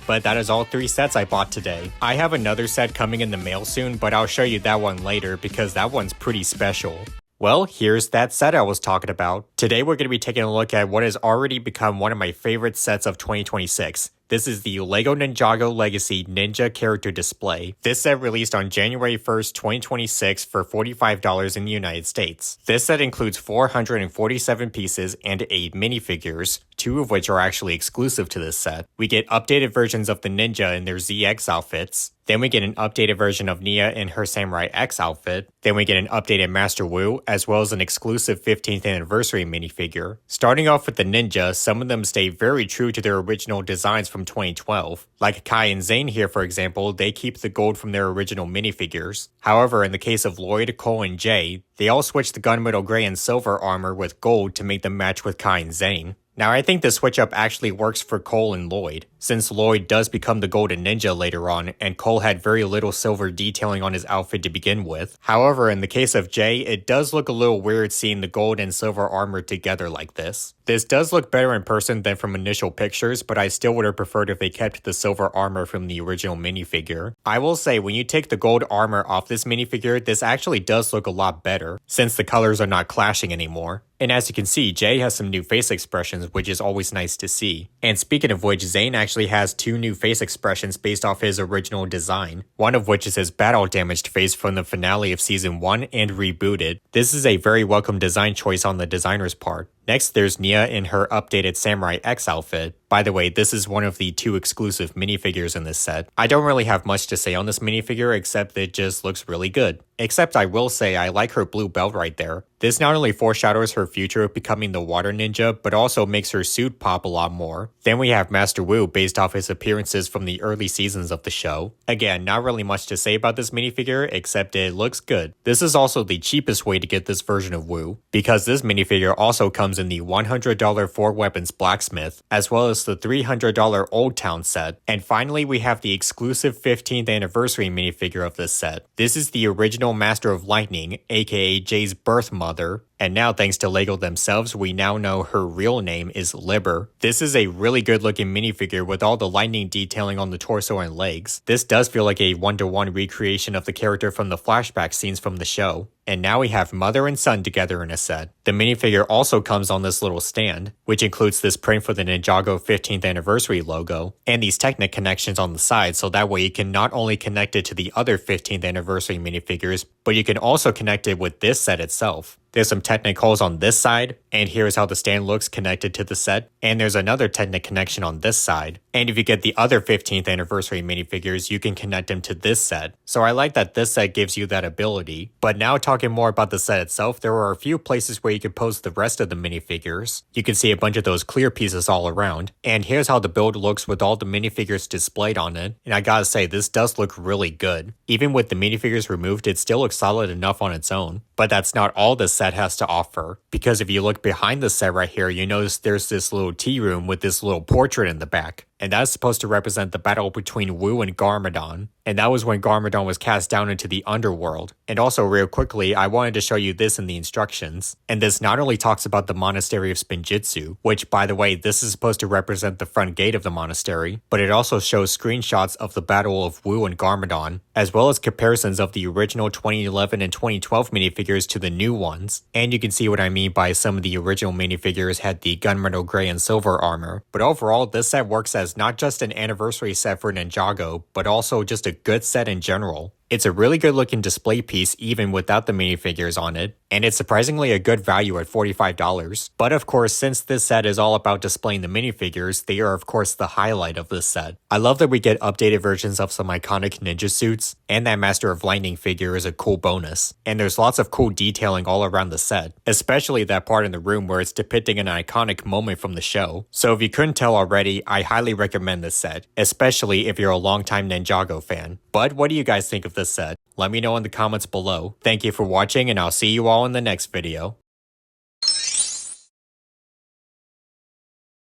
But that is all 3 sets I bought today. I have another set coming in the mail soon, but I'll show you that one later because that one's pretty special. Well, here's that set I was talking about. Today we're going to be taking a look at what has already become one of my favorite sets of 2026. This is the LEGO Ninjago Legacy Ninja Character Display. This set released on January 1st, 2026 for $45 in the United States. This set includes 447 pieces and 8 minifigures, 2 of which are actually exclusive to this set. We get updated versions of the ninja in their ZX outfits. Then we get an updated version of Nya in her Samurai X outfit. Then we get an updated Master Wu, as well as an exclusive 15th anniversary minifigure. Starting off with the ninja, some of them stay very true to their original designs from 2012. Like Kai and Zane here, for example, they keep the gold from their original minifigures. However, in the case of Lloyd, Cole, and Jay, they all switch the gunmetal gray and silver armor with gold to make them match with Kai and Zane. Now, I think the switch up actually works for Cole and Lloyd, since Lloyd does become the Golden Ninja later on, and Cole had very little silver detailing on his outfit to begin with. However, in the case of Jay, it does look a little weird seeing the gold and silver armor together like this. This does look better in person than from initial pictures, but I still would have preferred if they kept the silver armor from the original minifigure. I will say, when you take the gold armor off this minifigure, this actually does look a lot better, since the colors are not clashing anymore. And as you can see, Jay has some new face expressions, which is always nice to see. And speaking of which, Zane actually has 2 new face expressions based off his original design, one of which is his battle damaged face from the finale of Season 1 and Rebooted. This is a very welcome design choice on the designer's part. Next, there's Nya in her updated Samurai X outfit. By the way, this is one of the 2 exclusive minifigures in this set. I don't really have much to say on this minifigure except it just looks really good. Except I will say I like her blue belt right there. This not only foreshadows her future of becoming the water ninja, but also makes her suit pop a lot more. Then we have Master Wu based off his appearances from the early seasons of the show. Again, not really much to say about this minifigure except it looks good. This is also the cheapest way to get this version of Wu, because this minifigure also comes in the $100 4 weapons blacksmith, as well as the $300 Old Town set. And finally, we have the exclusive 15th anniversary minifigure of this set. This is the original Master of Lightning, aka Jay's birth mother. And now, thanks to LEGO themselves, we now know her real name is Liber. This is a really good looking minifigure with all the lightning detailing on the torso and legs. This does feel like a one-to-one recreation of the character from the flashback scenes from the show. And now we have mother and son together in a set. The minifigure also comes on this little stand, which includes this print for the Ninjago 15th anniversary logo, and these Technic connections on the side, so that way you can not only connect it to the other 15th anniversary minifigures, but you can also connect it with this set itself. There's some Technic holes on this side, and here's how the stand looks connected to the set, and there's another Technic connection on this side. And if you get the other 15th anniversary minifigures, you can connect them to this set. So I like that this set gives you that ability. But now talking more about the set itself, there are a few places where you can pose the rest of the minifigures. You can see a bunch of those clear pieces all around. And here's how the build looks with all the minifigures displayed on it. And I gotta say, this does look really good. Even with the minifigures removed, it still looks solid enough on its own. But that's not all the set has to offer, because if you look behind the set right here, you notice there's this little tea room with this little portrait in the back. And that's supposed to represent the battle between Wu and Garmadon. And that was when Garmadon was cast down into the underworld. And also real quickly, I wanted to show you this in the instructions. And this not only talks about the Monastery of Spinjitzu, which by the way, this is supposed to represent the front gate of the monastery, but it also shows screenshots of the battle of Wu and Garmadon, as well as comparisons of the original 2011 and 2012 minifigures to the new ones. And you can see what I mean by some of the original minifigures had the gunmetal gray and silver armor. But overall, this set works as not just an anniversary set for Ninjago, but also just a good set in general. It's a really good looking display piece even without the minifigures on it, and it's surprisingly a good value at $45. But of course, since this set is all about displaying the minifigures, they are of course the highlight of this set. I love that we get updated versions of some iconic ninja suits, and that Master of Lightning figure is a cool bonus. And there's lots of cool detailing all around the set, especially that part in the room where it's depicting an iconic moment from the show. So if you couldn't tell already, I highly recommend this set, especially if you're a longtime Ninjago fan. But what do you guys think of this set? Let me know in the comments below. Thank you for watching, and I'll see you all in the next video.